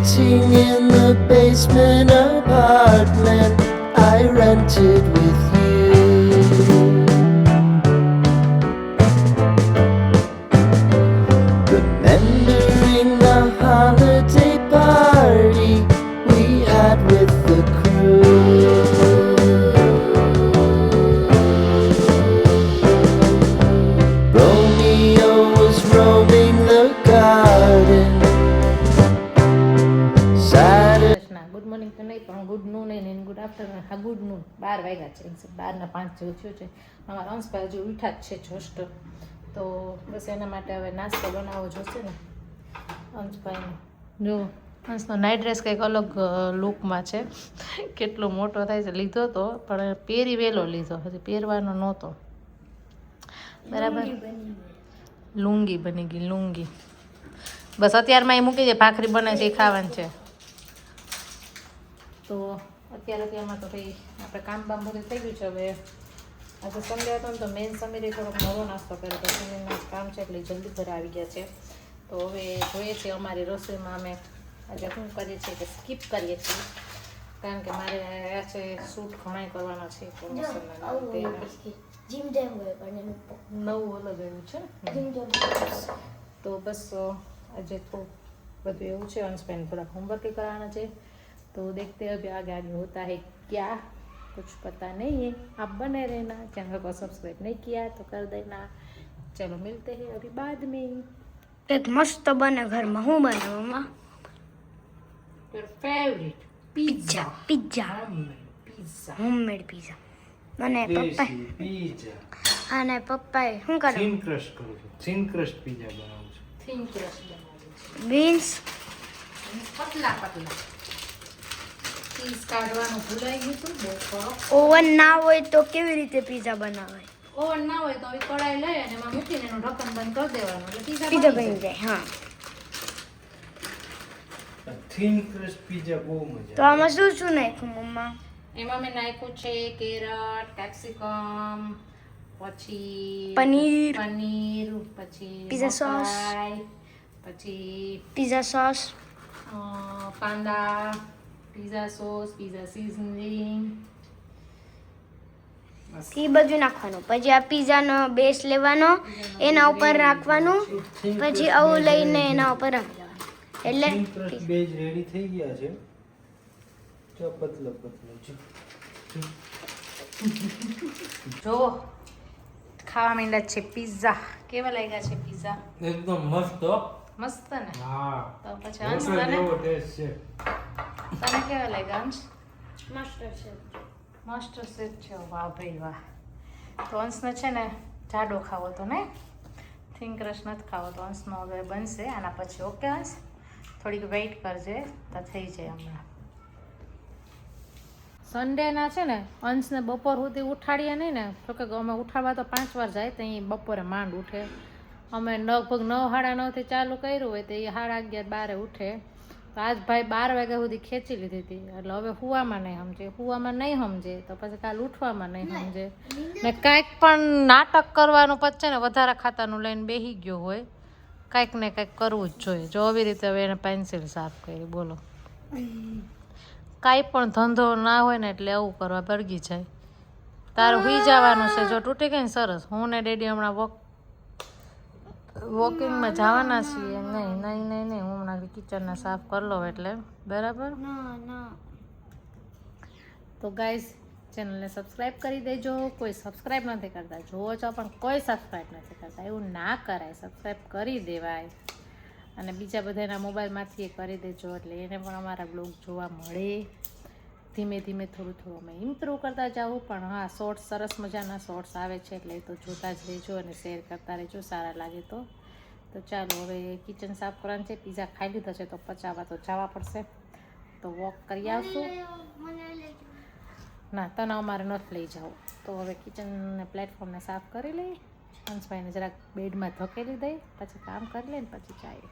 Sitting in the basement apartment I rented with you. Remembering the holiday party we had with the crew. Romeo was roaming the garden. Krishna good morning તો નહીં પણ good noon નહીં good afternoon. હા good noon 12 વાગ્યા છે. 12:05 જેવું થયું છે. અમારા અંશભાઈ હજુ ઉઠા જ છે જસ્ટ. તો બસ એના માટે હવે નાસ્તો બનાવવો જોશે ને અંશભાઈને. જો અંશનો નાઇટ ડ્રેસ કંઈક અલગ લુકમાં છે. કેટલો મોટો થાય છે. લીધો તો પણ પહેરી વહેલો લીધો, હજી પહેરવાનો નહોતો. બરાબર લુંગી બની ગઈ લુંગી. બસ અત્યારમાં એ મૂકી દે, ભાખરી બને છે એ ખાવાની છે. તો અત્યારમાં તો ભાઈ આપણે કામ બામ બધું થઈ ગયું છે. હવે આજે સન્ડે હતો ને તો મેન સમીરે થોડોક નવો નાસ્તો કર્યો હતો. સમીરના કામ છે એટલે જલ્દી ઘરે આવી ગયા છે. તો હવે જોઈએ છીએ અમારી રસોઈમાં અમે આજે શું કરીએ છીએ કે સ્કીપ કરીએ છીએ, કારણ કે મારે આ છે શૂટ ઘણાય કરવાના છે પ્રમોશનના. નવું અલગ એવું છે ને. તો બસ આજે થોડું બધું એવું છે. અંશભાઈને થોડાક હોમવર્ક કરાવવાના છે. तो देखते हैं अभी आगे आगे होता है क्या, कुछ पता नहीं है. आप बने रहना, चैनल को सब्सक्राइब नहीं किया तो कर देना. चलो मिलते हैं अभी बाद में. एक मस्त बने घर में. हूँ बने मम्मा? Your favourite pizza. Pizza pizza homemade pizza. મને પપ્પા અને પપ્પાએ શું કરે? થીન ક્રશ કરું છું. થીન ક્રશ પિઝા બનાવું છું. થીન ક્રશ બનાવું છું. બીન્સ પતલા પતલા. ચીઝ કાઢવાનું ભૂલાઈ ગયું હતું. બહુ કરો. ઓવન ના હોય તો કેવી રીતે પિઝા બનાવાય? ઓવન ના હોય તો હવે કઢાઈ લઈ અને એમાં મૂકીને એનું ઢક્કન બંધ કરી દેવાનું એટલે પિઝા પિઝા બની જાય. હા, થીન ક્રશ પિઝા બહુ મજા તો આમાં શું શું નાખ્યું મમ્મા? એમાં મેં નાખ્યું છે કેરટ, કેપ્સિકમ, પછી પનીર, પછી પિઝા સોસ, મકાઈ, પછી પિઝા સોસ, કાંદા, પિઝા સોસ, પિઝા સીઝનિંગ. એ બધું નાખવાનું. પછી આ પિઝાનો બેસ લેવાનો, એના ઉપર રાખવાનું, પછી આવું લઈને એના ઉપર રાખવાનું. એટલે થીન ક્રશ બેઝ રેડી થઈ ગયા છે. જો પતલો પતલો છે. જો ખાવા માંડ્યા છે પિઝા. કેવા લાગ્યા છે પિઝા? એકદમ મસ્ત હો. મસ્ત ને? હા, તો પછી અંશ હોટલ તને જેવો ટેસ્ટ છે. તને કેવા લાગ્યા અંશ? માસ્ટર છે. માસ્ટર શેફ છે. વાહ ભાઈ વાહ. તો અંશને છે ને જાડો ખાવો તો ને, થીન ક્રશ નથી ખાવો. તો અંશનો હવે બનશે આના પછી. ઓકે અંશ, થોડીક વેઇટ કરજે તો થઈ જાય હમણાં. સન્ડેના છે ને અંશને બપોર સુધી ઉઠાડીએ નહીં ને, તો કે અમે ઉઠાડવા તો 5 વાર જાય તો અહીં બપોરે માંડ ઉઠે. અમે લગભગ 9:30 ચાલુ કર્યું હોય તો એ 11:30-12 ઉઠે. તો આજ ભાઈ 12 વાગ્યા સુધી ખેંચી લીધી હતી. એટલે હવે હુવામાં નહીં સમજે, હુવામાં નહીં સમજે તો પછી કાલ ઉઠવામાં નહીં સમજે ને. કાંઈક પણ નાટક કરવાનું પછી છે ને વધારે ખાતાનું લઈને બેસી ગયો હોય. કાંઈક ને કાંઈક કરવું જ જોઈએ. જો આવી રીતે હવે એને પેન્સિલ સાફ કરી. બોલો, કાંઈ પણ ધંધો ના હોય ને એટલે આવું કરવા ભરગી જાય. તારું હુઈ જવાનું છે. જો તૂટી ગઈ ને સરસ. હું ને ડેડી હમણાં વોકિંગમાં જવાના છીએ. નહીં હું હમણાં કિચનને સાફ કરી લઉં એટલે બરાબર. તો ગાઈઝ ચેનલને સબસ્ક્રાઈબ કરી દેજો. કોઈ સબસ્ક્રાઈબ નથી કરતા, જોવો છો પણ કોઈ સબસ્ક્રાઈબ નથી કરતા. એવું ના કરાય, સબસ્ક્રાઈબ કરી દેવાય. અને બીજા બધાના મોબાઈલમાંથી એ કરી દેજો એટલે એને પણ અમારા બ્લોગ જોવા મળે. ધીમે ધીમે થોડું અમે ઇમ્પ્રૂવ કરતા જાઉં. પણ હા, શોર્ટ્સ સરસ મજાના શોર્ટ્સ આવે છે એટલે એ તો જોતા જ રહેજો અને શેર કરતા રહેજો સારા લાગે તો. તો ચાલો હવે કિચન સાફ કરવાનું છે. પિઝા ખાઈ લીધો છે તો પચાવવા તો જવા પડશે. તો વોક કરી આવશું. ના, તને અમારે નથી લઈ જાઓ. તો હવે કિચનને પ્લેટફોર્મને સાફ કરી લઈ. અંશભાઈને જરાક બેડમાં ધકેલી દઈ, પછી કામ કરી લઈને પછી જાય.